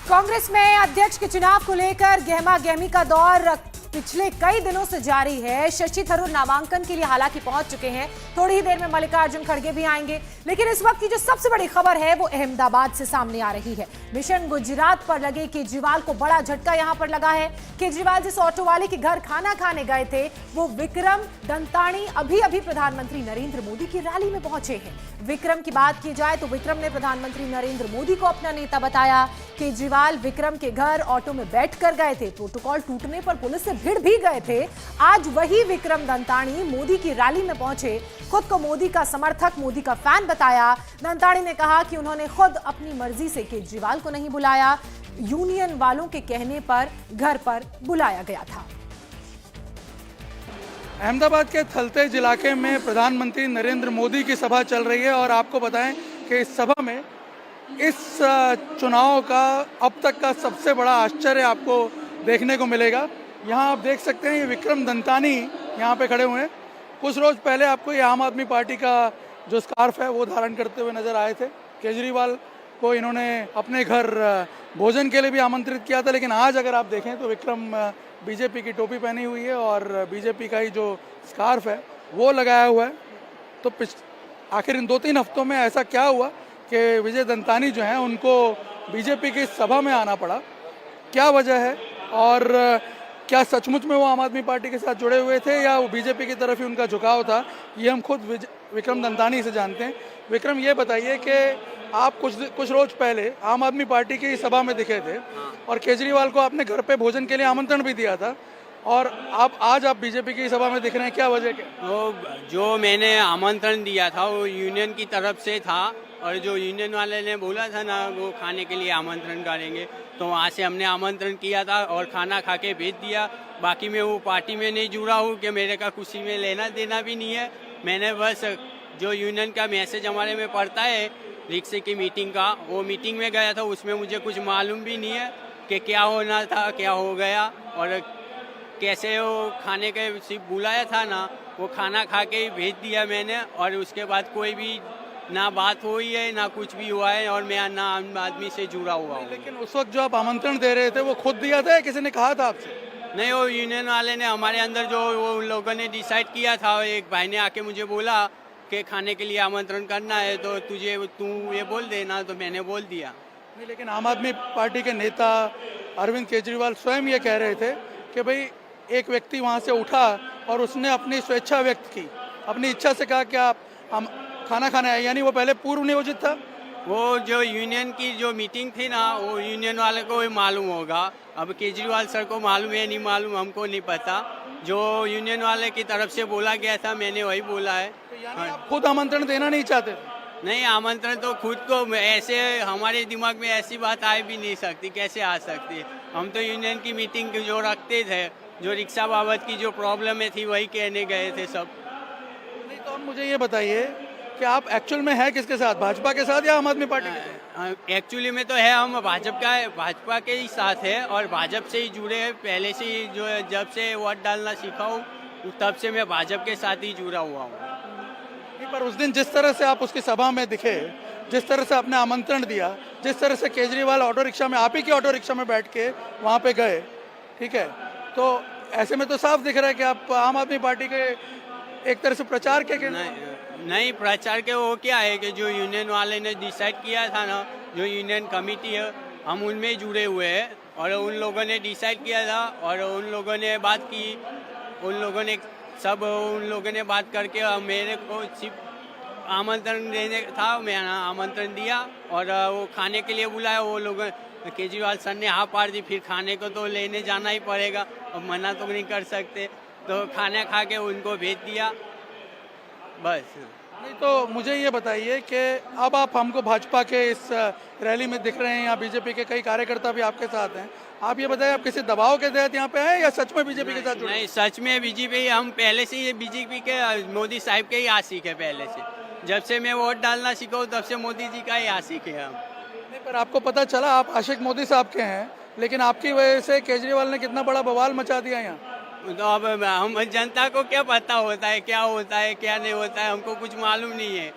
कांग्रेस में अध्यक्ष के चुनाव को लेकर गहमा गहमी का दौर पिछले कई दिनों से जारी है। शशि थरूर नामांकन के लिए हालांकि पहुंच चुके हैं। थोड़ी ही देर में मल्लिकार्जुन खड़गे भी आएंगे, लेकिन इस वक्त की जो सबसे बड़ी खबर है वो अहमदाबाद से सामने आ रही है। मिशन गुजरात पर लगे केजरीवाल को बड़ा झटका यहां पर लगा है। केजरीवाल जिस ऑटो वाले के घर खाना खाने गए थे वो विक्रम दंतानी अभी प्रधानमंत्री नरेंद्र मोदी की रैली में पहुंचे हैं। विक्रम की बात की जाए तो विक्रम ने प्रधानमंत्री नरेंद्र मोदी को अपना नेता बताया। केजरीवाल विक्रम के घर ऑटो में बैठकर गए थे। प्रोटोकॉल टूटने पर पुलिस से भिड़ भी गए थे। आज वही विक्रम दंतानी मोदी की रैली में पहुंचे। खुद को मोदी का समर्थक, मोदी का फैन बताया। दंतानी ने कहा कि उन्होंने खुद अपनी मर्जी से केजरीवाल को नहीं बुलाया, यूनियन वालों के कहने पर घर पर बुलाया गया था। अहमदाबाद के थलतेज इलाके में प्रधानमंत्री नरेंद्र मोदी की सभा चल रही है और आपको बताएं कि इस सभा में इस चुनाव का अब तक का सबसे बड़ा आश्चर्य आपको देखने को मिलेगा। यहाँ आप देख सकते हैं ये विक्रम दंतानी यहाँ पे खड़े हुए हैं। कुछ रोज पहले आपको ये आम आदमी पार्टी का जो स्कार्फ है वो धारण करते हुए नजर आए थे। केजरीवाल को इन्होंने अपने घर भोजन के लिए भी आमंत्रित किया था, लेकिन आज अगर आप देखें तो विक्रम बीजेपी की टोपी पहनी हुई है और बीजेपी का ही जो स्कार्फ है वो लगाया हुआ है। तो आखिर इन 2-3 हफ्तों में ऐसा क्या हुआ कि विजय दंतानी जो हैं उनको बीजेपी की सभा में आना पड़ा? क्या वजह है और क्या सचमुच में वो आम आदमी पार्टी के साथ जुड़े हुए थे या वो बीजेपी की तरफ ही उनका झुकाव था? ये हम खुद विक्रम दंतानी से जानते हैं। विक्रम, ये बताइए कि आप कुछ रोज पहले आम आदमी पार्टी की सभा में दिखे थे और केजरीवाल को आपने घर पे भोजन के लिए आमंत्रण भी दिया था और आज आप बीजेपी की सभा में दिख रहे हैं, क्या वजह क्या? वो जो मैंने आमंत्रण दिया था वो यूनियन की तरफ से था और जो यूनियन वाले ने बोला था ना वो खाने के लिए आमंत्रण करेंगे, तो वहाँ से हमने आमंत्रण किया था और खाना खा के भेज दिया। बाकी मैं वो पार्टी में नहीं जुड़ा हूँ कि मेरे का खुशी में लेना देना भी नहीं है। मैंने बस जो यूनियन का मैसेज हमारे में पड़ता है रिक्शे की मीटिंग का, वो मीटिंग में गया था, उसमें मुझे कुछ मालूम भी नहीं है कि क्या होना था, क्या हो गया और कैसे वो खाने के सिर्फ बुलाया था ना, वो खाना खा के ही भेज दिया मैंने और उसके बाद कोई भी ना बात हुई है ना कुछ भी हुआ है और मैं ना आम आदमी से जुड़ा हुआ हूँ। लेकिन उस वक्त जो आप आमंत्रण दे रहे थे वो खुद दिया था या किसी ने कहा था आपसे? नहीं, वो यूनियन वाले ने हमारे अंदर जो वो उन लोगों ने डिसाइड किया था। एक भाई ने आके मुझे बोला कि खाने के लिए आमंत्रण करना है तो तू ये बोल देना, तो मैंने बोल दिया। नहीं, लेकिन आम आदमी पार्टी के नेता अरविंद केजरीवाल स्वयं ये कह रहे थे कि भाई एक व्यक्ति वहाँ से उठा और उसने अपनी स्वेच्छा व्यक्त की, अपनी इच्छा से कहा कि आप हम खाना खाने आए, यानी वो पहले पूर्व नियोजित था। वो जो यूनियन की जो मीटिंग थी ना वो यूनियन वाले को ही मालूम होगा। अब केजरीवाल सर को मालूम है नहीं मालूम हमको नहीं पता। जो यूनियन वाले की तरफ से बोला गया था मैंने वही बोला है। तो यानी आप खुद आमंत्रण देना नहीं चाहते? नहीं, आमंत्रण तो खुद को ऐसे हमारे दिमाग में ऐसी बात आ भी नहीं सकती, कैसे आ सकती है? हम तो यूनियन की मीटिंग जो रखते थे, जो रिक्शा बाबत की जो प्रॉब्लम थी वही कहने गए थे सब। नहीं, तो अब मुझे ये बताइए कि आप एक्चुअल में है किसके साथ, भाजपा के साथ या आम आदमी पार्टी के साथ? एक्चुअली में तो है हम भाजपा के ही साथ है और भाजपा से ही जुड़े हैं पहले से ही। जो जब से वोट डालना सीखा हूँ तब से मैं भाजपा के साथ ही जुड़ा हुआ हूँ। पर उस दिन जिस तरह से आप उसकी सभा में दिखे, जिस तरह से आपने आमंत्रण दिया, जिस तरह से केजरीवाल ऑटो रिक्शा में, आप ही की ऑटो रिक्शा में बैठ के वहाँ पे गए, ठीक है, तो ऐसे में तो साफ दिख रहा है कि आप आम आदमी पार्टी के एक तरह से प्रचार के नहीं, प्रचार के वो क्या है कि जो यूनियन वाले ने डिसाइड किया था ना, जो यूनियन कमेटी है हम उनमें ही जुड़े हुए हैं और उन लोगों ने डिसाइड किया था और उन लोगों ने बात की, उन लोगों ने बात करके मेरे को सिर्फ आमंत्रण देने था, मैंने आमंत्रण दिया और वो खाने के लिए बुलाया। वो लोग केजरीवाल सर ने हाँ पार दी, फिर खाने को तो लेने जाना ही पड़ेगा, अब मना तो नहीं कर सकते, तो खाना खा के उनको भेज दिया बस। नहीं, तो मुझे ये बताइए कि अब आप हमको भाजपा के इस रैली में दिख रहे हैं, यहाँ बीजेपी के कई कार्यकर्ता भी आपके साथ हैं, आप ये बताइए आप किसी दबाव के तहत यहाँ पे आए या सच में बीजेपी के साथ जुड़े? नहीं, सच में बीजेपी, हम पहले से ही बीजेपी के मोदी साहब के ही आशिक है। पहले से जब से मैं वोट डालना सीखा हूँ तब से मोदी जी का ही आशिक है हम। नहीं, पर आपको पता चला आप आशिक मोदी साहब के हैं, लेकिन आपकी वजह से केजरीवाल ने कितना बड़ा बवाल मचा दिया यहाँ। तो अब हम जनता को क्या पता होता है क्या होता है क्या नहीं होता है, हमको कुछ मालूम नहीं है।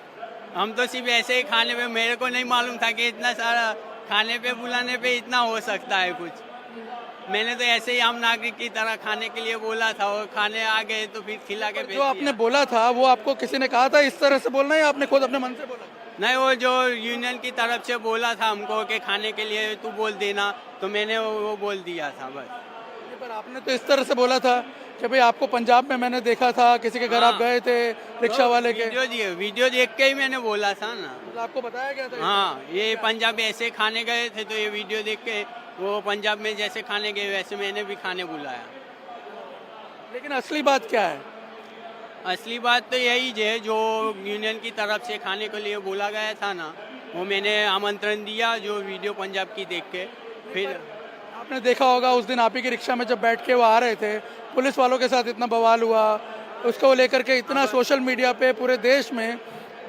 हम तो सिर्फ ऐसे ही खाने में, मेरे को नहीं मालूम था कि इतना सारा खाने पे बुलाने पे इतना हो सकता है कुछ। मैंने तो ऐसे ही आम नागरिक की तरह खाने के लिए बोला था और खाने आ गए तो फिर खिला के भेज जो आपने दिया। बोला था वो आपको किसी ने कहा था इस तरह से बोलना है या आपने खुद अपने मन से बोला? नहीं, वो जो यूनियन की तरफ से बोला था हमको कि खाने के लिए तू बोल देना, तो मैंने वो बोल दिया था बस। पर आपने तो इस तरह से बोला था कि भाई आपको पंजाब में मैंने देखा था किसी के घर आप गए थे रिक्शा वाले के, वीडियो देख के ही मैंने बोला था ना। मतलब आपको बताया गया था? हाँ, ये पंजाब में ऐसे खाने गए थे तो ये वीडियो देख के वो पंजाब में जैसे खाने गए वैसे मैंने भी खाने बुलाया। लेकिन असली बात क्या है? असली बात तो यही है जो यूनियन की तरफ से खाने के लिए बोला गया था ना, वो मैंने आमंत्रण दिया जो वीडियो पंजाब की देख के। फिर आपने देखा होगा उस दिन आप ही की रिक्शा में जब बैठ के वो आ रहे थे, पुलिस वालों के साथ इतना बवाल हुआ, उसको लेकर के इतना सोशल मीडिया पे पूरे देश में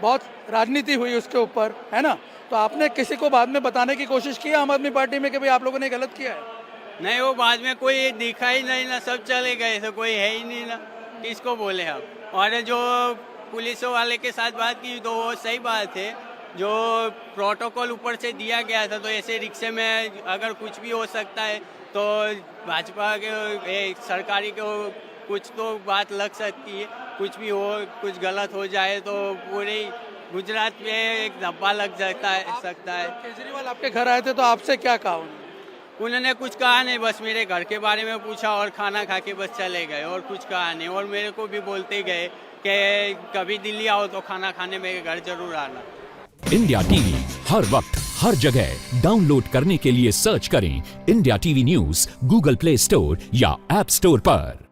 बहुत राजनीति हुई उसके ऊपर, है ना? तो आपने किसी को बाद में बताने की कोशिश की आम आदमी पार्टी में कि भाई आप लोगों ने गलत किया है? नहीं, वो बाद में कोई दिखा ही नहीं ना, सब चले गए थे, कोई है ही नहीं ना, किसको बोले हम। और जो पुलिस वाले के साथ बात की तो वो सही बात है, जो प्रोटोकॉल ऊपर से दिया गया था तो ऐसे रिक्शे में अगर कुछ भी हो सकता है तो भाजपा के सरकारी को कुछ तो बात लग सकती है, कुछ भी हो, कुछ गलत हो जाए तो पूरे गुजरात में एक धब्बा लग सकता है। केजरीवाल आपके घर आए थे तो आपसे क्या कहा उन्होंने कुछ कहा नहीं, बस मेरे घर के बारे में पूछा और खाना खा के बस चले गए और कुछ कहा नहीं। और मेरे को भी बोलते गए कि कभी दिल्ली आओ तो खाना खाने मेरे घर जरूर आना। इंडिया टीवी हर वक्त हर जगह डाउनलोड करने के लिए सर्च करें India TV news Google play store या ऐप स्टोर पर।